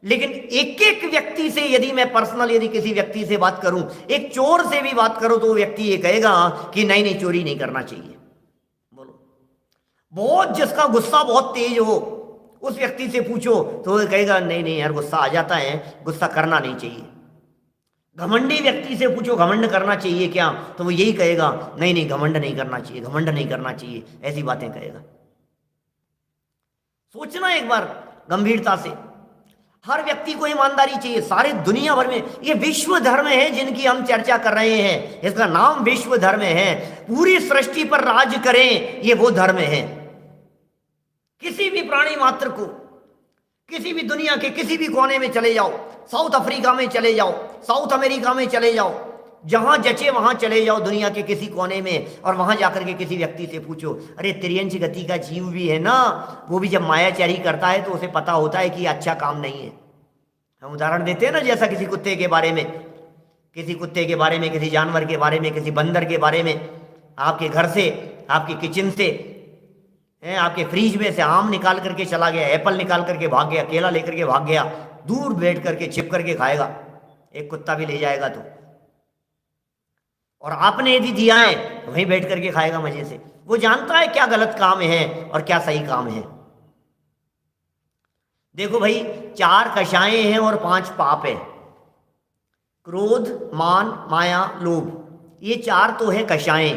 लेकिन एक एक व्यक्ति से यदि मैं पर्सनल यदि किसी व्यक्ति से बात करूं, एक चोर से भी बात करूं, तो वो व्यक्ति ये कहेगा कि नहीं नहीं, चोरी नहीं करना चाहिए। बोलो, बहुत जिसका गुस्सा बहुत तेज हो, उस व्यक्ति से पूछो तो वो कहेगा नहीं नहीं यार, गुस्सा आ जाता है, गुस्सा करना नहीं चाहिए। घमंडी व्यक्ति से पूछो घमंड करना चाहिए क्या, तो वो यही कहेगा नहीं नहीं, घमंड नहीं करना चाहिए, घमंड नहीं करना चाहिए, ऐसी बातें कहेगा। सोचना एक बार गंभीरता से। हर व्यक्ति को ईमानदारी चाहिए। सारे दुनिया भर में ये विश्व धर्म है जिनकी हम चर्चा कर रहे हैं, इसका नाम विश्व धर्म है। पूरी सृष्टि पर राज करें, ये वो धर्म है। किसी भी प्राणी मात्र को, किसी भी दुनिया के किसी भी कोने में चले जाओ, साउथ अफ्रीका में चले जाओ, साउथ अमेरिका में चले जाओ, जहां जचे वहां चले जाओ दुनिया के किसी कोने में, और वहां जाकर के किसी व्यक्ति से पूछो, अरे तिर्यंच गति का जीव भी है ना, वो भी जब मायाचारी करता है तो उसे पता होता है कि अच्छा काम नहीं है। हम उदाहरण देते हैं ना, जैसा किसी कुत्ते के बारे में, किसी कुत्ते के बारे में, किसी जानवर के बारे में, किसी बंदर के बारे में, आपके घर से, आपके किचन से, आपके फ्रिज में से आम निकाल करके चला गया, एप्पल निकाल करके भाग गया, केला लेकर के भाग गया, दूर बैठ करके छिप करके खाएगा, एक कुत्ता भी ले जाएगा तो। और आपने यदि दिया है तो वहीं बैठ करके खाएगा मजे से। वो जानता है क्या गलत काम है और क्या सही काम है। देखो भाई, 4 कषाएं हैं और 5 पाप है। क्रोध, मान, माया, लोभ, ये 4 तो है कषाएं,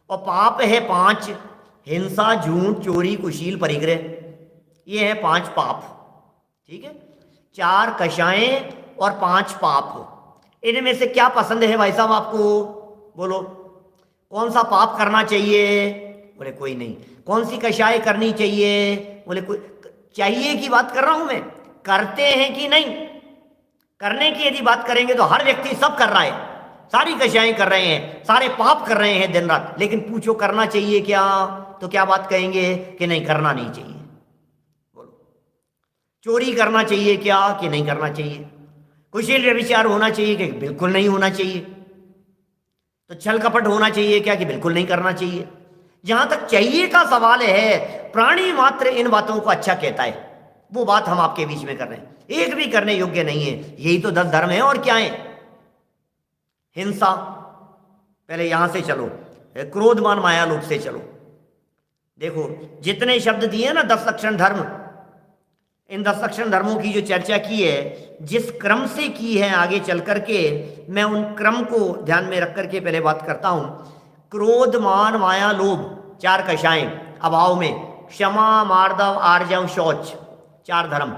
और पाप है 5, हिंसा, झूठ, चोरी, कुशील, परिग्रह, ये है 5 पाप। ठीक है, 4 कषाएं और 5 पाप। इनमें से क्या पसंद है भाई साहब आपको? बोलो, कौन सा पाप करना चाहिए? बोले कोई नहीं। कौन सी कषाय करनी चाहिए? बोले कोई। चाहिए की बात कर रहा हूं मैं, करते हैं कि नहीं? करने की यदि बात करेंगे तो हर व्यक्ति सब कर रहा है, सारी कषाएं कर रहे हैं, सारे पाप कर रहे हैं दिन रात। लेकिन पूछो करना चाहिए क्या, तो क्या बात कहेंगे कि नहीं, करना नहीं चाहिए। बोलो, चोरी करना चाहिए क्या कि नहीं करना चाहिए? कुशील व्यभिचार होना चाहिए कि बिल्कुल नहीं होना चाहिए? तो छल कपट होना चाहिए क्या कि बिल्कुल नहीं करना चाहिए? जहां तक चाहिए का सवाल है, प्राणी मात्र इन बातों को अच्छा कहता है, वो बात हम आपके बीच में कर रहे हैं, एक भी करने योग्य नहीं है। यही तो 10 धर्म है, और क्या है? हिंसा, पहले यहां से चलो, क्रोध, मान, माया, लोभ से चलो। देखो जितने शब्द दिए ना 10 लक्षण धर्म, इन 10 लक्षण धर्मों की जो चर्चा की है, जिस क्रम से की है, आगे चल करके मैं उन क्रम को ध्यान में रख करके पहले बात करता हूं। क्रोध, मान, माया, लोभ, 4 कषाएं अभाव में, क्षमा, मार्दव, आर्जव, शौच, 4 धर्म।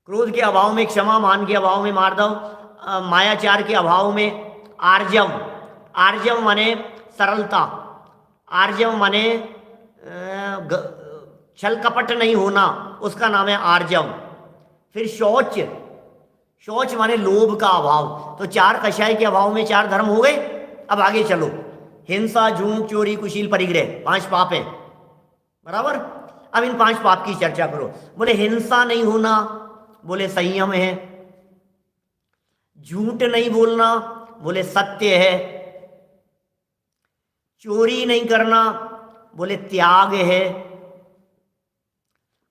क्रोध के अभाव में क्षमा, मान के अभाव में मार्दव, मायाचार के अभाव में आर्जव। आर्जव माने सरलता, आर्जव माने छल कपट नहीं होना, उसका नाम है आर्जव। फिर शौच, शौच माने लोभ का अभाव। तो 4 कषाय के अभाव में 4 धर्म हो गए। अब आगे चलो, हिंसा, झूठ, चोरी, कुशील, परिग्रह, 5 पाप हैं, बराबर। अब इन 5 पाप की चर्चा करो। बोले हिंसा नहीं होना, बोले संयम है। झूठ नहीं बोलना, बोले सत्य है। चोरी नहीं करना, बोले त्याग है।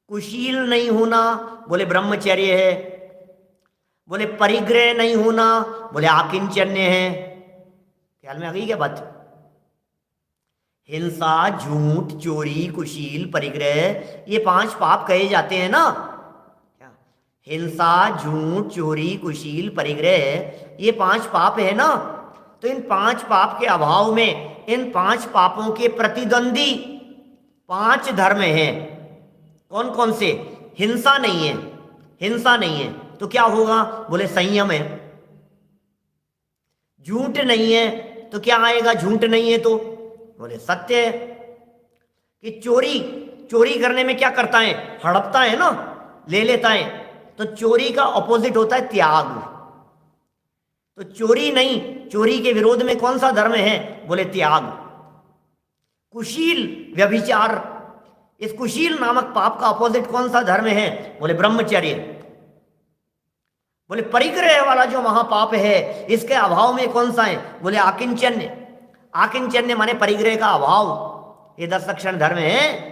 कुशील नहीं होना, बोले ब्रह्मचर्य है। बोले परिग्रह नहीं होना, बोले आकिंचन्य है। ख्याल में आ गई क्या बात? हिंसा, झूठ, चोरी, कुशील, परिग्रह, ये 5 पाप कहे जाते हैं ना। क्या? हिंसा, झूठ, चोरी, कुशील, परिग्रह, ये 5 पाप है ना। तो इन 5 पाप के अभाव में, इन 5 पापों के प्रतिद्वंदी 5 धर्म हैं। कौन कौन से? हिंसा नहीं है, हिंसा नहीं है तो क्या होगा? बोले संयम है। झूठ नहीं है तो क्या आएगा? झूठ नहीं है तो बोले सत्य है। कि चोरी, चोरी करने में क्या करता है? हड़पता है ना, ले लेता है। तो चोरी का ऑपोजिट होता है त्याग। तो चोरी नहीं, चोरी के विरोध में कौन सा धर्म है? बोले त्याग। कुशील, व्यभिचार, इस कुशील नामक पाप का ऑपोजिट कौन सा धर्म है? बोले ब्रह्मचर्य। बोले परिग्रह वाला जो महापाप है, इसके अभाव में कौन सा है? बोले आकिंचन्य। आकिंचन्य माने परिग्रह का अभाव। ये 10 लक्षण धर्म है।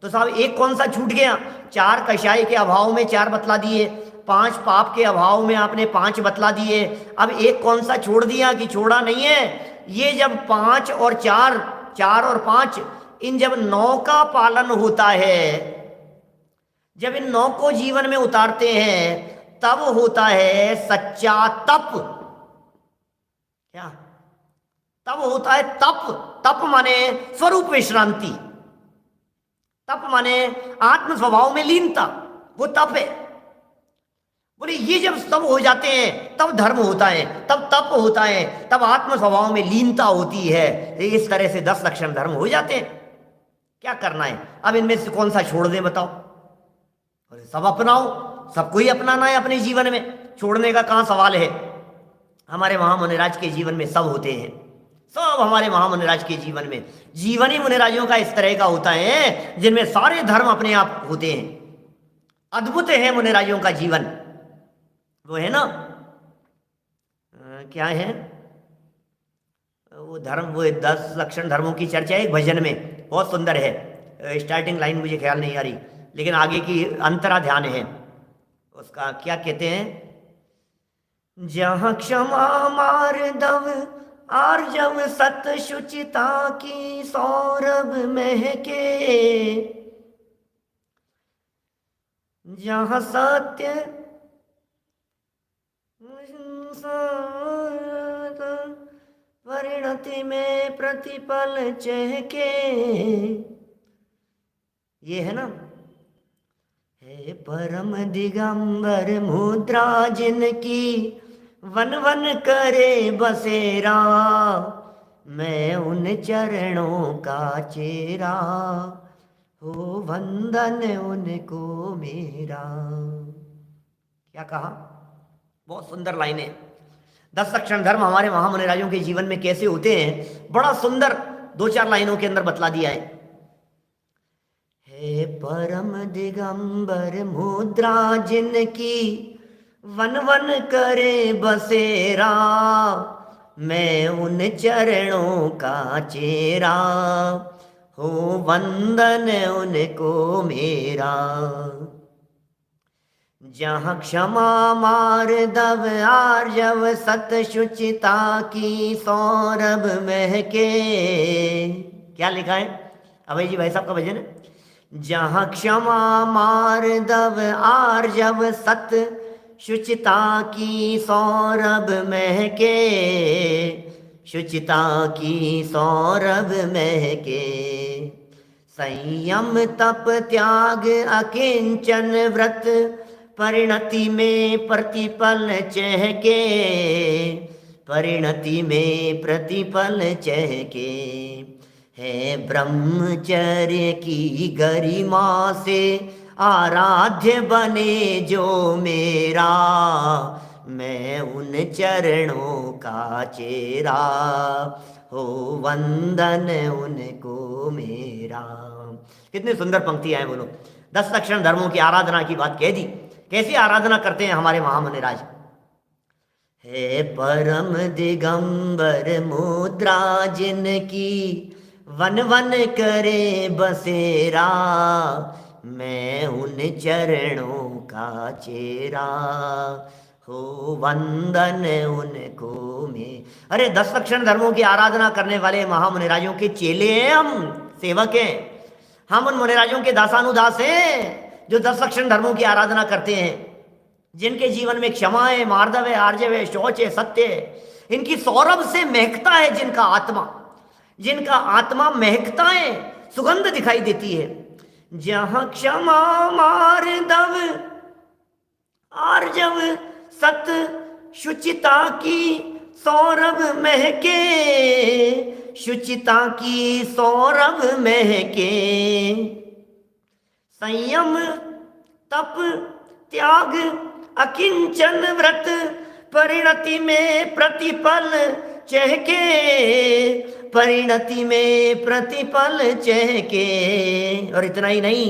तो साहब एक कौन सा छूट गया? 4 कषाय के अभाव में 4 बतला दिए, 5 पाप के अभाव में आपने 5 बतला दिए। अब एक कौन सा छोड़ दिया कि छोड़ा नहीं है? ये जब 5 और 4, 4 और 5, इन जब 9 का पालन होता है, जब इन 9 को जीवन में उतारते हैं, तब होता है सच्चा तप। क्या? तब होता है तप। तप माने स्वरूप विश्रांति, तप माने आत्म स्वभाव में लीनता, वो तप है। बोले ये जब सब हो जाते हैं तब धर्म होता है, तब तप होता है, तब आत्म स्वभाव में लीनता होती है। इस तरह से 10 लक्षण धर्म हो जाते हैं। क्या करना है अब? इनमें से कौन सा छोड़ दें बताओ? बोले सब अपनाओ, सबको ही अपनाना है अपने जीवन में, छोड़ने का कहां सवाल है। हमारे महामुनिराज के जीवन में सब होते हैं, सब हमारे महामुनिराज के जीवन में। जीवन ही मुनिराजों का इस तरह का होता है जिनमें सारे धर्म अपने आप होते हैं। अद्भुत है मुनिराजों का जीवन। वो है ना, क्या है वो धर्म, वो 10 लक्षण धर्मों की चर्चा एक भजन में बहुत सुंदर है। स्टार्टिंग लाइन मुझे ख्याल नहीं आ रही, लेकिन आगे की अंतरा ध्यान है उसका। क्या कहते हैं? जहां क्षमा मार्दव आर्जव सत शुचिता की सौरभ महके, जहां सत्य परिणति में प्रतिपल चहके। ये है ना, हे परम दिगंबर मुद्रा जिनकी वन वन करे बसेरा, मैं उन चरणों का चेहरा, हो वंदन उनको मेरा। क्या कहा? बहुत सुंदर लाइन है। 10 लक्षण धर्म हमारे महामुनिराजों के जीवन में कैसे होते हैं, बड़ा सुंदर 2-4 लाइनों के अंदर बतला दिया है। हे परम दिगंबर मुद्रा जिनकी वन वन करे बसेरा, मैं उन चरणों का चेहरा, हो वंदन उनको मेरा। जहाँ क्षमा मार्दव आर्जव सत शुचिता की सौरभ महके। क्या लिखा है? अभय जी भाई साहब का भजन है। जहाँ क्षमा मार्दव आर्जव सत शुचिता की सौरभ महके, शुचिता की सौरभ महके। संयम तप त्याग अकिंचन व्रत परिणति में प्रतिपल चहके, परिणति में प्रतिपल चहके। है ब्रह्मचर्य की गरिमा से आराध्य बने जो मेरा, मैं उन चरणों का चेहरा, हो वंदन उनको मेरा। कितनी सुंदर पंक्तियां हैं बोलो। 10 लक्षण धर्मों की आराधना की बात कह दी। कैसी आराधना करते हैं हमारे महामुनिराज? हे परम दिगंबर मुद्रा जिनकी वन वन करे बसेरा, मैं उन चरणों का चेहरा, हो वंदन उनको में। अरे 10 लक्षण धर्मों की आराधना करने वाले महामुनिराजों के चेले हैं हम, सेवक हैं हम, उन मुनिराजों के दासानुदास हैं जो 10 लक्षण धर्मों की आराधना करते हैं, जिनके जीवन में क्षमा है, मार्दव है, आर्जव है, शौच है, सत्य है। इनकी सौरभ से महकता है जिनका आत्मा, जिनका आत्मा महकता है, सुगंध दिखाई देती है। जहां क्षमा मार्दव आर्जव सत शुचिता की सौरभ महके, शुचिता की सौरभ महके, संयम तप त्याग अकिंचन व्रत परिणति में प्रतिपल चहके, परिणति में प्रतिपल चहके। और इतना ही नहीं,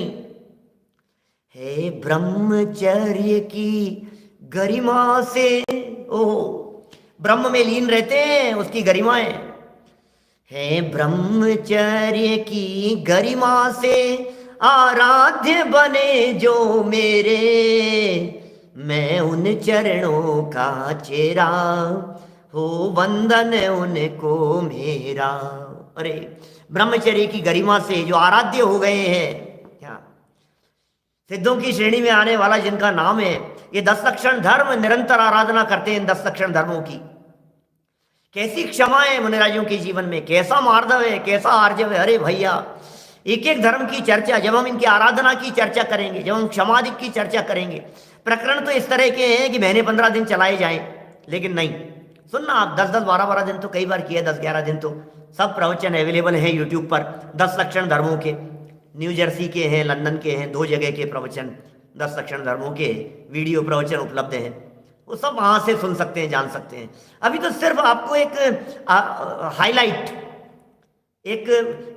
हे ब्रह्मचर्य की गरिमा से, ओह ब्रह्म में लीन रहते हैं, उसकी गरिमाएं, हे ब्रह्मचर्य की गरिमा से आराध्य बने जो मेरे, मैं उन चरणों का चेहरा हो वंदन उनको मेरा। अरे ब्रह्मचर्य की गरिमा से जो आराध्य हो गए हैं, क्या सिद्धों की श्रेणी में आने वाला जिनका नाम है, ये 10 लक्षण धर्म निरंतर आराधना करते हैं। 10 लक्षण धर्मों की कैसी क्षमा है मुनिराजों के जीवन में, कैसा मार्दव है, कैसा आर्जव है। अरे भैया एक एक धर्म की चर्चा, जब हम इनकी आराधना की चर्चा करेंगे, जब हम क्षमादिक की चर्चा करेंगे, प्रकरण तो इस तरह के हैं कि महीने 15 दिन चलाए जाएं, लेकिन नहीं सुनना आप 10-10 12-12 दिन तो कई बार किए, 10-11 दिन तो सब प्रवचन अवेलेबल हैं यूट्यूब पर। 10 लक्षण धर्मों के न्यू जर्सी के हैं, लंदन के हैं, 2 जगह के प्रवचन 10 लक्षण धर्मों के वीडियो प्रवचन उपलब्ध हैं, वो सब वहाँ से सुन सकते हैं, जान सकते हैं। अभी तो सिर्फ आपको एक हाईलाइट, एक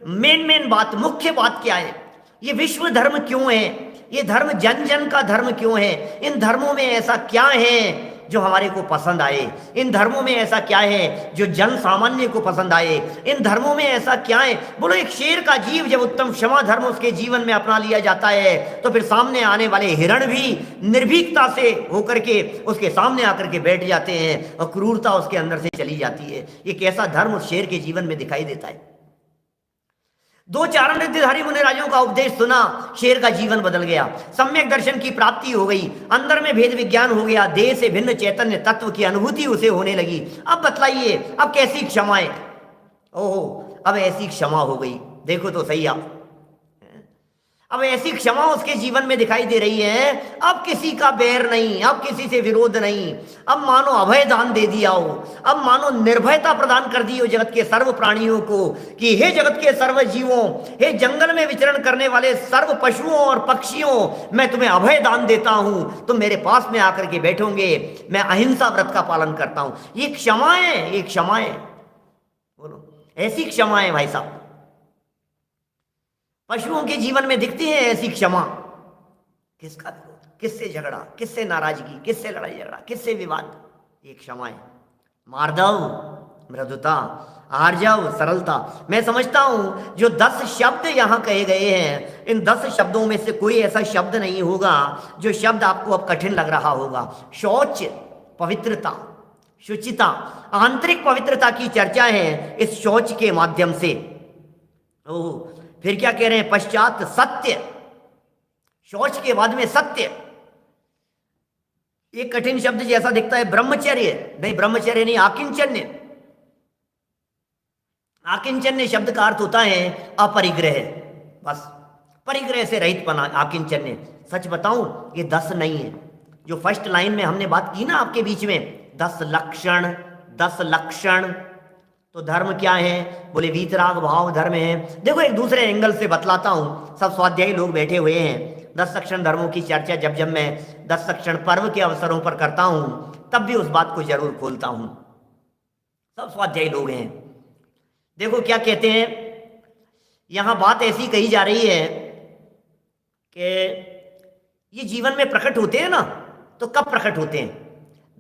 मेन बात, मुख्य बात क्या है, ये विश्व धर्म क्यों है, ये धर्म जन जन का धर्म क्यों है, इन धर्मों में ऐसा क्या है जो हमारे को पसंद आए, इन धर्मों में ऐसा क्या है जो जन सामान्य को पसंद आए, इन धर्मों में ऐसा क्या है। बोलो एक शेर का जीव जब उत्तम क्षमा धर्म उसके जीवन में अपना लिया जाता है, तो फिर सामने आने वाले हिरण भी निर्भीकता से होकर के उसके सामने आकर के बैठ जाते हैं और क्रूरता उसके अंदर से चली जाती है। ये कैसा धर्म उस शेर के जीवन में दिखाई देता है। 2 चारण रिद्धिधारी मुनिराजों का उपदेश सुना, शेर का जीवन बदल गया, सम्यक दर्शन की प्राप्ति हो गई, अंदर में भेद विज्ञान हो गया, देह से भिन्न चैतन्य तत्व की अनुभूति उसे होने लगी। अब बतलाइए अब कैसी क्षमाएं, ओहो अब ऐसी क्षमा हो गई, देखो तो सही आप, अब ऐसी क्षमा उसके जीवन में दिखाई दे रही है। अब किसी का बैर नहीं, अब किसी से विरोध नहीं, अब मानो अभय दान दे दिया हो, अब मानो निर्भयता प्रदान कर दी हो जगत के सर्व प्राणियों को कि हे जगत के सर्व जीवों, हे जंगल में विचरण करने वाले सर्व पशुओं और पक्षियों, मैं तुम्हें अभय दान देता हूं, तुम मेरे पास में आकर के बैठोगे, मैं अहिंसा व्रत का पालन करता हूं। ये क्षमाएं, ये क्षमाएं, बोलो ऐसी क्षमाएं भाई साहब पशुओं के जीवन में दिखती है ऐसी क्षमा। किसका विरोध, किससे झगड़ा, किससे नाराजगी, किससे लड़ाई झगड़ा, किससे विवाद, ये क्षमाएं। मार्दव मृदुता, आर्जव सरलता। मैं समझता हूं जो 10 शब्द यहां कहे गए हैं, इन 10 शब्दों में से कोई ऐसा शब्द नहीं होगा जो शब्द आपको अब कठिन लग रहा होगा। शौच पवित्रता, शुचिता, आंतरिक पवित्रता की चर्चा है इस शौच के माध्यम से। ओह फिर क्या कह रहे हैं, पश्चात सत्य, शौच के बाद में सत्य। एक कठिन शब्द जैसा दिखता है ब्रह्मचर्य, नहीं ब्रह्मचर्य नहीं, आकिंचन्य। आकिंचन्य शब्द का अर्थ होता है अपरिग्रह, बस परिग्रह से रहित पना, आकिंचन्य। सच बताऊं ये 10 नहीं है, जो फर्स्ट लाइन में हमने बात की ना आपके बीच में, 10 लक्षण, 10 लक्षण। तो धर्म क्या है, बोले वीतराग भाव धर्म है। देखो एक दूसरे एंगल से बतलाता हूं, सब स्वाध्यायी लोग बैठे हुए हैं। 10 लक्षण धर्मों की चर्चा जब मैं 10 लक्षण पर्व के अवसरों पर करता हूं, तब भी उस बात को जरूर खोलता हूं। सब स्वाध्यायी लोग हैं। देखो क्या कहते हैं, यहां बात ऐसी कही जा रही है कि ये जीवन में प्रकट होते हैं ना, तो कब प्रकट होते हैं?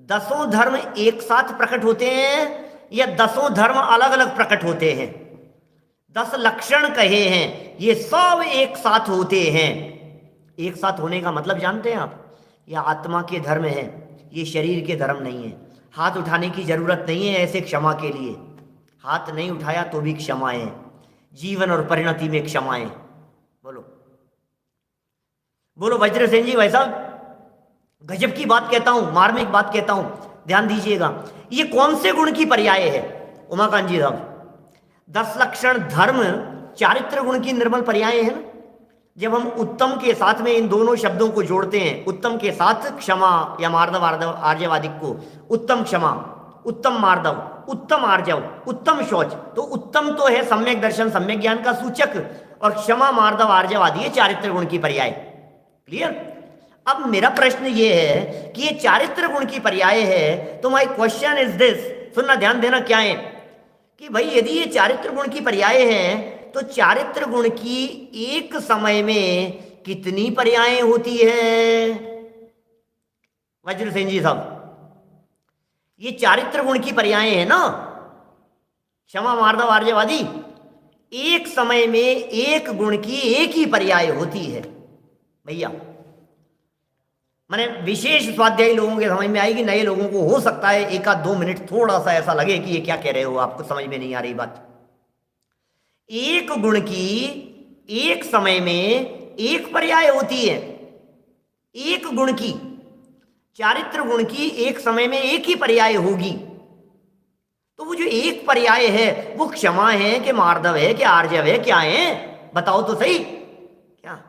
10 धर्म एक साथ प्रकट होते हैं या 10 धर्म अलग अलग प्रकट होते हैं? 10 लक्षण कहे हैं, ये सब एक साथ होते हैं। एक साथ होने का मतलब जानते हैं आप? यह आत्मा के धर्म है, ये शरीर के धर्म नहीं है। हाथ उठाने की जरूरत नहीं है ऐसे क्षमा के लिए, हाथ नहीं उठाया तो भी क्षमाएं, जीवन और परिणति में क्षमाएं। बोलो बोलो वज्रसेन जी। भाई साहब गजब की बात कहता हूं, मार्मिक बात कहता हूं, ध्यान दीजिएगा। ये कौन से गुण की पर्याय है उमाकांत जी साहब? 10 लक्षण धर्म चारित्र गुण की निर्मल पर्याय है ना। जब हम उत्तम के साथ में इन दोनों शब्दों को जोड़ते हैं, उत्तम के साथ क्षमा या मार्दव आर्जवादिक को, उत्तम क्षमा, उत्तम मार्दव, उत्तम आर्जव, उत्तम शौच, तो उत्तम तो है सम्यक दर्शन सम्यक ज्ञान का सूचक, और क्षमा मार्दव आर्जव आदि ये चारित्र गुण की पर्याय। क्लियर? अब मेरा प्रश्न ये है कि ये चारित्र गुण की पर्याय है, तो माय क्वेश्चन इज दिस, सुनना ध्यान देना, क्या है कि भाई यदि ये चारित्र गुण की पर्याय है तो चारित्र गुण की एक समय में कितनी पर्यायें होती है? वज्रसेन जी साहब ये चारित्र गुण की पर्यायें हैं ना, क्षमा मार्दव आर्जव आदि, एक समय में एक गुण की एक ही पर्याय होती है भैया। मैंने विशेष स्वाध्यायी लोगों के समझ में आएगी, नए लोगों को हो सकता है 1-2 मिनट थोड़ा सा ऐसा लगे कि ये क्या कह रहे हो, आपको समझ में नहीं आ रही बात। एक गुण की एक समय में एक पर्याय होती है, एक गुण की, चारित्र गुण की एक समय में एक ही पर्याय होगी। तो वो जो एक पर्याय है वो क्षमा है कि मार्दव है कि आर्जव है, क्या है बताओ तो सही? क्या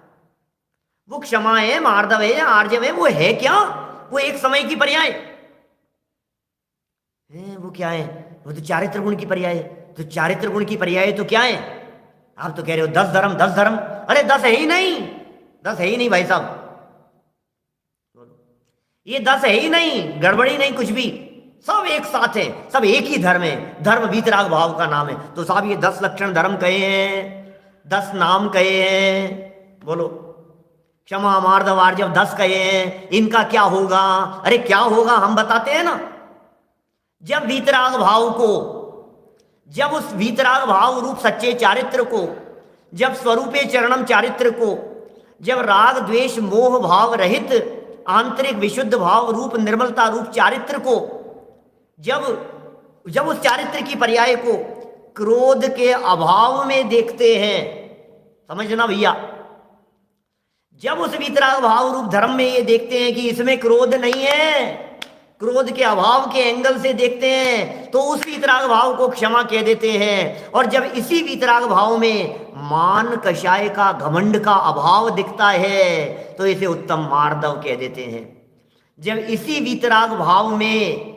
वो क्षमा है, मार्दव है या आर्जव है, वो है क्या? वो एक समय की पर्याय है, वो क्या है? वो तो चारित्र गुण की पर्याय है। तो चारित्र गुण की पर्याय तो क्या है? आप तो कह रहे हो 10 धर्म 10 धर्म, अरे 10 है ही नहीं, 10 है ही नहीं भाई साहब, ये 10 है ही नहीं, गड़बड़ी नहीं कुछ भी, सब एक साथ है, सब एक ही धर्म है, धर्म वीतराग भाव का नाम है। तो साहब ये 10 लक्षण धर्म कहे हैं, 10 नाम कहे हैं, बोलो क्षमा मार्दव आर्जव 10 कहे हैं, इनका क्या होगा? अरे क्या होगा हम बताते हैं ना। जब वीतराग भाव को, जब उस वीतराग भाव रूप सच्चे चारित्र को, जब स्वरूपे चरणम चारित्र को, जब राग द्वेष मोह भाव रहित आंतरिक विशुद्ध भाव रूप निर्मलता रूप चारित्र को, जब उस चारित्र की पर्याय को क्रोध के अभाव में देखते हैं, समझना भैया, जब उस वीतराग भाव रूप धर्म में ये देखते हैं कि इसमें क्रोध नहीं है, क्रोध के अभाव के एंगल से देखते हैं, तो उस वीतराग भाव को क्षमा कह देते हैं। और जब इसी वीतराग भाव में मान कषाय का घमंड का अभाव दिखता है तो इसे उत्तम मार्दव कह देते हैं। जब इसी वीतराग भाव में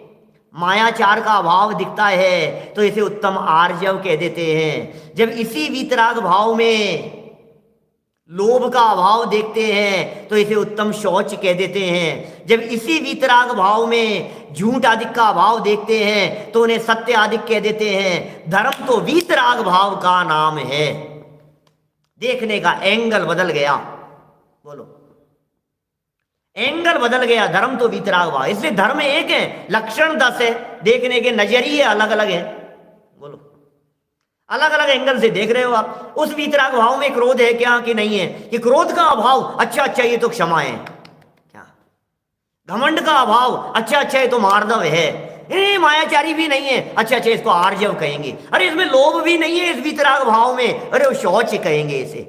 मायाचार का अभाव दिखता है तो इसे उत्तम आर्जव कह देते हैं। जब इसी वीतराग भाव में लोभ का अभाव देखते हैं तो इसे उत्तम शौच कह देते हैं। जब इसी वीतराग भाव में झूठ आदिक का अभाव देखते हैं तो उन्हें सत्य आदिक कह देते हैं। धर्म तो वीतराग भाव का नाम है। देखने का एंगल बदल गया, बोलो एंगल बदल गया, धर्म तो वीतराग भाव, इसलिए धर्म एक है, लक्षण 10 है, देखने के नजरिए अलग अलग है। बोलो अलग अलग एंगल से देख रहे हो आप। उस वीतराग भाव में क्रोध है क्या कि नहीं है? कि क्रोध का अभाव, अच्छा ये तो क्षमा है। क्या घमंड का अभाव, अच्छा ये तो मार्दव है। मायाचारी भी नहीं है, अच्छा इसको आर्जव कहेंगे। अरे इसमें लोभ भी नहीं है इस वीतराग भाव में, अरे वो शौच कहेंगे इसे।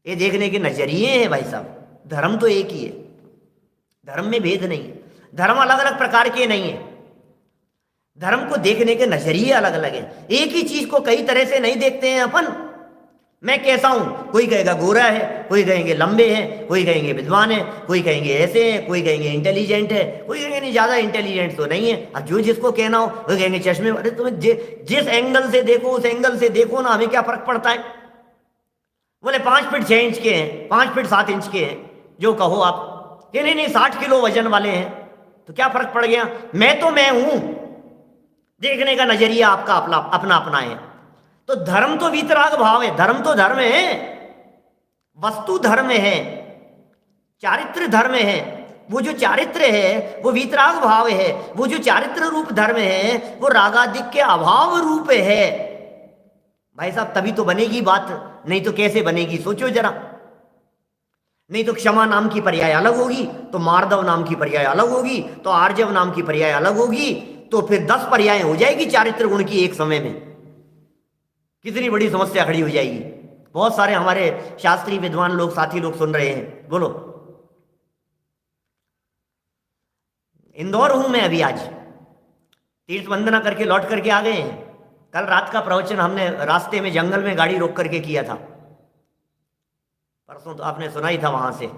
ये देखने के नजरिए हैं भाई साहब। धर्म तो एक ही है, धर्म में भेद नहीं है, धर्म अलग अलग प्रकार के नहीं है, धर्म को देखने के नजरिए अलग अलग हैं। एक ही चीज को कई तरह से नहीं देखते हैं अपन। मैं कैसा हूं, कोई कहेगा गोरा है, कोई कहेंगे लंबे हैं, कोई कहेंगे विद्वान है, कोई कहेंगे ऐसे हैं, कोई कहेंगे इंटेलिजेंट है, कोई कहेंगे नहीं ज्यादा इंटेलिजेंट तो नहीं है। अब जो जिसको कहना हो वो कहेंगे चश्मे। अरे तुम्हें जिस एंगल से देखो उस एंगल से देखो ना, हमें क्या फर्क पड़ता है। बोले 5 फीट 6 इंच के हैं, 5 फीट 7 इंच के हैं, जो कहो आप। ये नहीं 60 किलो वजन वाले हैं, तो क्या फर्क पड़ गया? मैं तो मैं हूं, देखने का नजरिया आपका अपना अपना है। तो धर्म तो वीतराग भाव है, धर्म तो धर्म है, वस्तु धर्म है, चारित्र धर्म है। वो जो चारित्र है वो वीतराग भाव है, वो जो चारित्र रूप धर्म है वो रागादिक के अभाव रूप है। भाई साहब तभी तो बनेगी बात, नहीं तो कैसे बनेगी? सोचो जरा। नहीं तो क्षमा नाम की पर्याय अलग होगी, तो मार्दव नाम की पर्याय अलग होगी, तो आर्जव नाम की पर्याय अलग होगी, तो फिर 10 पर्याय हो जाएगी चारित्र गुण की एक समय में। कितनी बड़ी समस्या खड़ी हो जाएगी। बहुत सारे हमारे शास्त्रीय विद्वान लोग, साथी लोग सुन रहे हैं, बोलो। इंदौर हूं मैं अभी, आज तीर्थ वंदना करके लौट करके आ गए हैं। कल रात का प्रवचन हमने रास्ते में जंगल में गाड़ी रोक करके किया था। परसों तो आपने सुना ही था वहां से।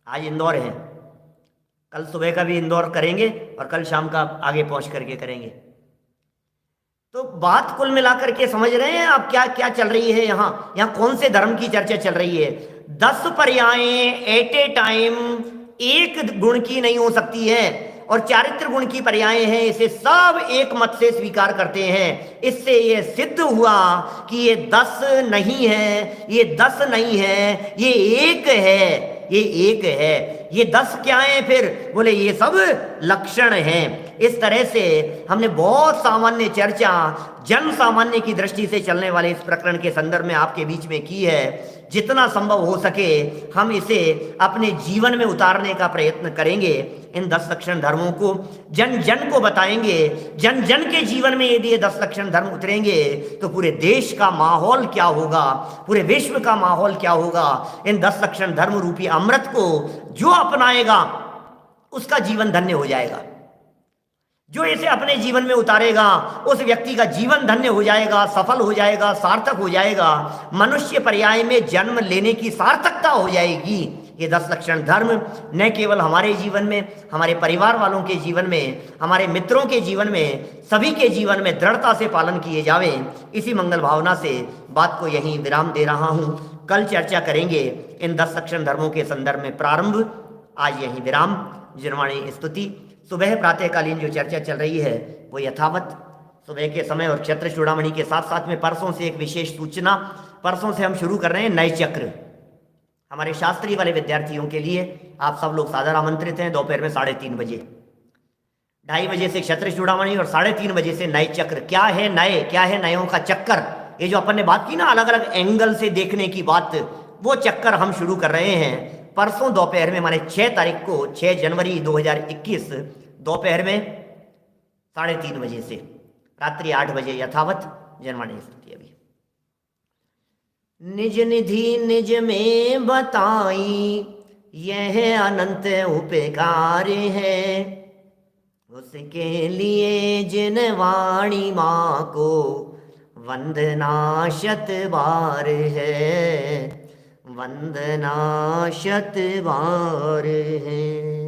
आज इंदौर है, कल सुबह का भी इंदौर करेंगे और कल शाम का आगे पहुंच करके करेंगे। तो बात कुल मिलाकर के समझ रहे हैं आप क्या क्या चल रही है यहाँ कौन से धर्म की चर्चा चल रही है। 10 पर्यायें एट ए टाइम एक गुण की नहीं हो सकती है, और चारित्र गुण की पर्यायें हैं, इसे सब एक मत से स्वीकार करते हैं। इससे ये सिद्ध हुआ कि ये 10 नहीं है, ये 10 नहीं है, ये एक है, ये एक है। ये 10 क्या है फिर? बोले ये सब लक्षण हैं। इस तरह से हमने बहुत सामान्य चर्चा जन सामान्य की दृष्टि से चलने वाले इस प्रकरण के संदर्भ में आपके बीच में की है। जितना संभव हो सके हम इसे अपने जीवन में उतारने का प्रयत्न करेंगे। इन 10 लक्षण धर्मों को जन जन को बताएंगे। जन जन के जीवन में यदि ये 10 लक्षण धर्म उतरेंगे तो पूरे देश का माहौल क्या होगा, पूरे विश्व का माहौल क्या होगा। इन 10 लक्षण धर्म रूपी अमृत को जो अपनाएगा उसका जीवन धन्य हो जाएगा। जो इसे अपने जीवन में उतारेगा उस व्यक्ति का जीवन धन्य हो जाएगा, सफल हो जाएगा, सार्थक हो जाएगा। मनुष्य पर्याय में जन्म लेने की सार्थकता हो जाएगी। ये 10 लक्षण धर्म न केवल हमारे जीवन में, हमारे परिवार वालों के जीवन में, हमारे मित्रों के जीवन में, सभी के जीवन में दृढ़ता से पालन किए जावे। इसी मंगल भावना से बात को यहीं विराम दे रहा हूँ। कल चर्चा करेंगे इन 10 लक्षण धर्मों के संदर्भ में प्रारंभ। आज यहीं विराम। जिनवाणी स्तुति। सुबह प्रातःकालीन जो चर्चा चल रही है वो यथावत सुबह के समय और क्षत्र चूड़ामणि के साथ साथ में परसों से एक विशेष सूचना। परसों से हम शुरू कर रहे हैं नए चक्र। हमारे शास्त्री वाले विद्यार्थियों के लिए आप सब लोग सादर आमंत्रित हैं। दोपहर में 3:30 बजे, 2:30 बजे से क्षत्र चूड़ामणि और 3:30 बजे से नए चक्र। क्या है नए, क्या है नयों का चक्कर? ये जो अपन ने बात की ना अलग अलग एंगल से देखने की बात, वो चक्कर हम शुरू कर रहे हैं परसों दोपहर में, माने 6 तारीख को, 6 जनवरी 2021 दोपहर में 3:30 बजे से रात्रि 8 बजे यथावत जनवाणी स्तुति। अभी निज निधि निज में बताई यह अनंत उपकार है, उसके लिए जिन वाणी माँ को वंदना 100 बार है, वंदना 100 बार है।